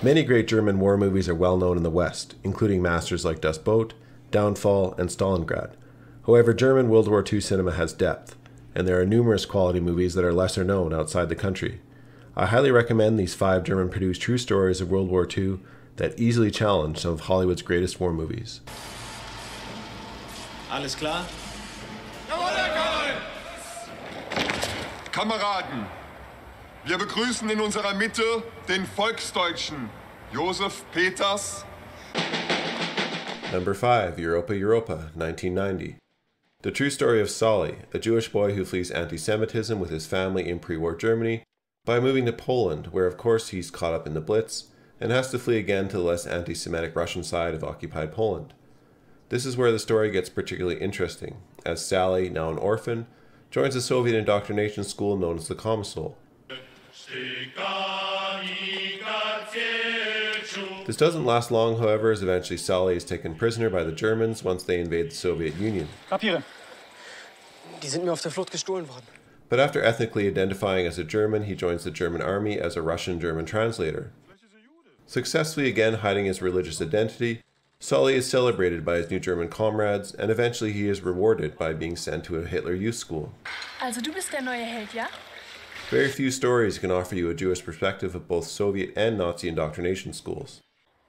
Many great German war movies are well known in the West, including masters like Das Boot, Downfall, and Stalingrad. However, German World War II cinema has depth, and there are numerous quality movies that are lesser known outside the country. I highly recommend these 5 German-produced true stories of World War II that easily challenge some of Hollywood's greatest war movies. Alles klar? Kameraden, wir begrüßen in unserer Mitte den Volksdeutschen Josef Peters. Number 5, Europa Europa, 1990. The true story of Solly, a Jewish boy who flees anti-Semitism with his family in pre-war Germany by moving to Poland, where of course he's caught up in the Blitz and has to flee again to the less anti-Semitic Russian side of occupied Poland. This is where the story gets particularly interesting, as Sally, now an orphan, joins a Soviet indoctrination school known as the Komsomol. This doesn't last long, however, as eventually Sally is taken prisoner by the Germans once they invade the Soviet Union. Papiere. Die sind mir auf der Flucht gestohlen worden. But after ethnically identifying as a German, he joins the German army as a Russian-German translator. Successfully again hiding his religious identity, Solly is celebrated by his new German comrades, and eventually he is rewarded by being sent to a Hitler Youth School. Also du bist der neue Held, ja? Very few stories can offer you a Jewish perspective of both Soviet and Nazi indoctrination schools.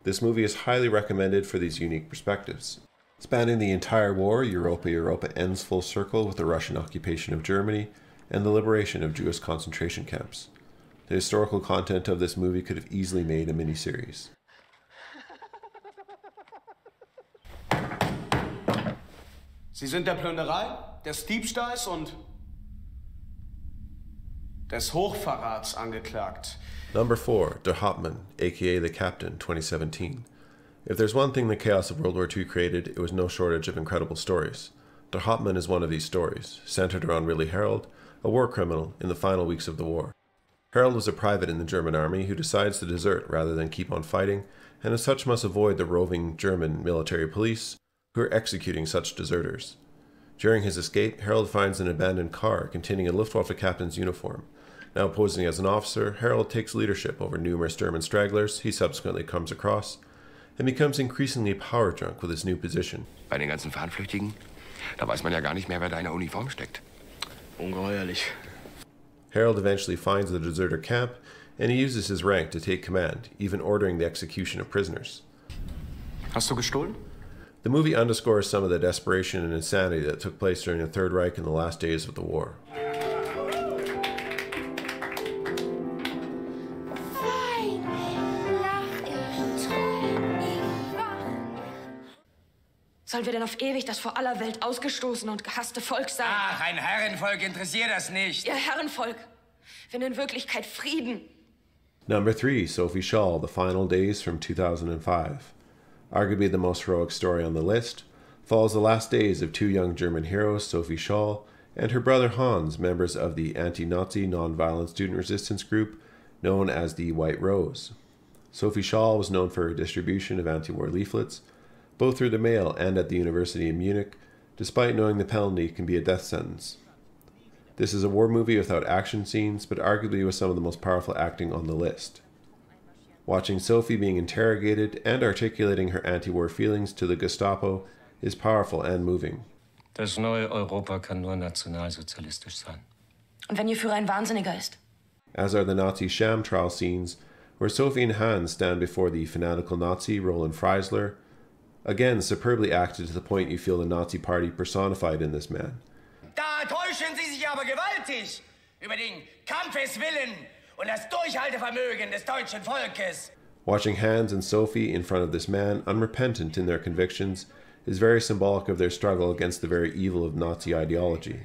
This movie is highly recommended for these unique perspectives. Spanning the entire war, Europa Europa ends full circle with the Russian occupation of Germany and the liberation of Jewish concentration camps. The historical content of this movie could have easily made a miniseries. Sie sind der Plünderei, des Diebstahls und des Hochverrats angeklagt. Number 4, Der Hauptmann, aka The Captain, 2017. If there's one thing the chaos of World War II created, it was no shortage of incredible stories. Der Hauptmann is one of these stories, centered around Willi Harold, a war criminal in the final weeks of the war. Harold was a private in the German army who decides to desert rather than keep on fighting, and as such must avoid the roving German military police who are executing such deserters. During his escape, Harold finds an abandoned car containing a Luftwaffe captain's uniform. Now posing as an officer, Harold takes leadership over numerous German stragglers he subsequently comes across, and becomes increasingly power drunk with his new position. Bei den ganzen Fahnenflüchtigen, da weiß man ja gar nicht mehr, wer da in der Uniform steckt. Ungeheuerlich. Harold eventually finds the deserter camp, and he uses his rank to take command, even ordering the execution of prisoners. Hast du gestohlen? The movie underscores some of the desperation and insanity that took place during the Third Reich in the last days of the war. Sollen wir denn auf ewig das vor aller Welt ausgestoßene und gehasste Volk sein? Ach, ein Herrenvolk interessiert das nicht. Ihr Herrenvolk. Wenn in Wirklichkeit Frieden. Number 3, Sophie Scholl The Final Days from 2005. Arguably the most heroic story on the list, follows the last days of 2 young German heroes, Sophie Scholl and her brother Hans, members of the anti-Nazi non-violent student resistance group known as the White Rose. Sophie Scholl was known for her distribution of anti-war leaflets, both through the mail and at the University of Munich, despite knowing the penalty can be a death sentence. This is a war movie without action scenes, but arguably with some of the most powerful acting on the list. Watching Sophie being interrogated and articulating her anti-war feelings to the Gestapo is powerful and moving. Das neue Europa kann nur nationalsozialistisch sein. Und wenn Ihr Führer ein Wahnsinniger ist? As are the Nazi sham trial scenes, where Sophie and Hans stand before the fanatical Nazi Roland Freisler, again superbly acted to the point you feel the Nazi party personified in this man. Da täuschen Sie sich aber gewaltig über den Kampfeswillen und das Durchhaltevermögen des deutschen Volkes. Watching Hans and Sophie in front of this man, unrepentant in their convictions, is very symbolic of their struggle against the very evil of Nazi ideology.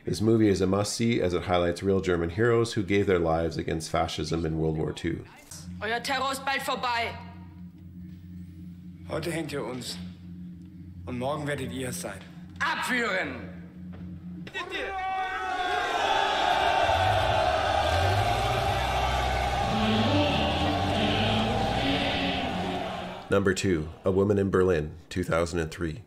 This movie is a must-see as it highlights real German heroes who gave their lives against fascism in World War II. Euer Terror ist bald vorbei. Heute hängt ihr uns. Und morgen werdet ihr es sein. Abführen! Number 2, A Woman in Berlin, 2003.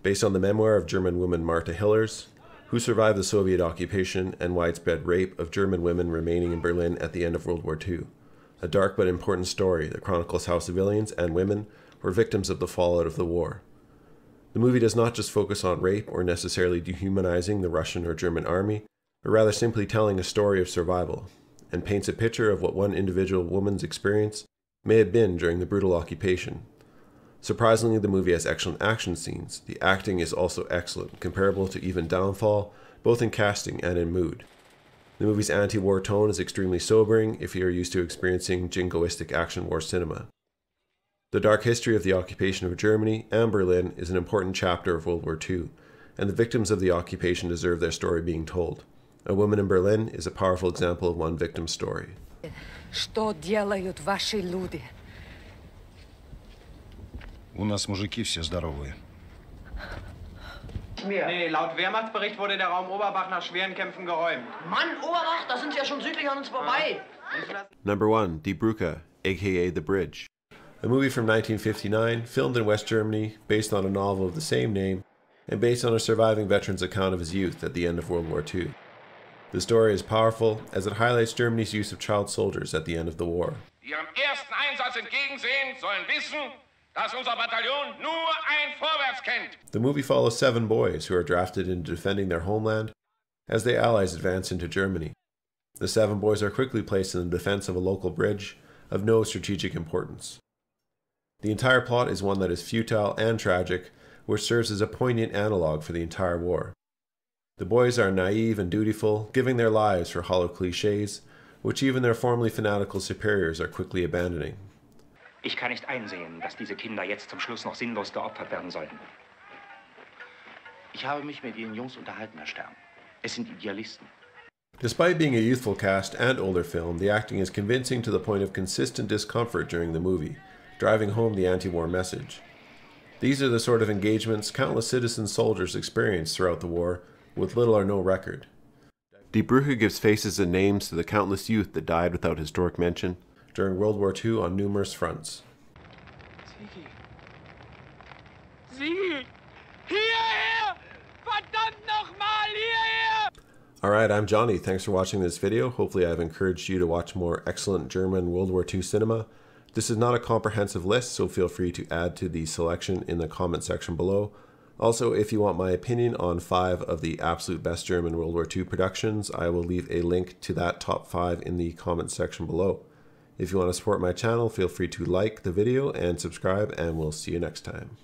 Based on the memoir of German woman Martha Hillers, who survived the Soviet occupation and widespread rape of German women remaining in Berlin at the end of World War II. a dark but important story that chronicles how civilians and women were victims of the fallout of the war. The movie does not just focus on rape or necessarily dehumanizing the Russian or German army, but rather simply telling a story of survival, and paints a picture of what one individual woman's experience may have been during the brutal occupation. Surprisingly, the movie has excellent action scenes. The acting is also excellent, comparable to even Downfall, both in casting and in mood. The movie's anti-war tone is extremely sobering if you are used to experiencing jingoistic action war cinema. The dark history of the occupation of Germany and Berlin is an important chapter of World War II, and the victims of the occupation deserve their story being told. A Woman in Berlin is a powerful example of one victim's story. Что делают ваши люди? У нас мужики все здоровые. Nee, laut Wehrmachtsbericht wurde der Raum Oberbach nach schweren Kämpfen geräumt. Mann, Oberbach, da sind sie ja schon südlich an uns vorbei. Number 1. Die Brucke, aka The Bridge. A movie from 1959, filmed in West Germany, based on a novel of the same name, and based on a surviving veteran's account of his youth at the end of World War II. The story is powerful as it highlights Germany's use of child soldiers at the end of the war. Die am ersten Einsatz entgegensehen, sollen wissen, dass unser Bataillon nur ein Vorwärts kennt. The movie follows 7 boys who are drafted into defending their homeland as the Allies advance into Germany. The 7 boys are quickly placed in the defense of a local bridge of no strategic importance. The entire plot is one that is futile and tragic, which serves as a poignant analog for the entire war. The boys are naive and dutiful, giving their lives for hollow clichés, which even their formerly fanatical superiors are quickly abandoning. Ich kann nicht einsehen, dass diese Kinder jetzt zum Schluss noch sinnlos geopfert werden sollen. Ich habe mich mit Ihren Jungs unterhalten, Herr Stern. Es sind Idealisten. Despite being a youthful cast and older film, the acting is convincing to the point of consistent discomfort during the movie, driving home the anti-war message. These are the sort of engagements countless citizen soldiers experienced throughout the war, with little or no record. Die Brucke gives faces and names to the countless youth that died without historic mention during World War II on numerous fronts. Sigi! Hierher! Verdammt nochmal, hierher! Alright, I'm Johnny. Thanks for watching this video. Hopefully I've encouraged you to watch more excellent German World War II cinema. This is not a comprehensive list, so feel free to add to the selection in the comment section below. Also, if you want my opinion on 5 of the absolute best German World War II productions, I will leave a link to that top 5 in the comment section below. If you want to support my channel, feel free to like the video and subscribe, and we'll see you next time.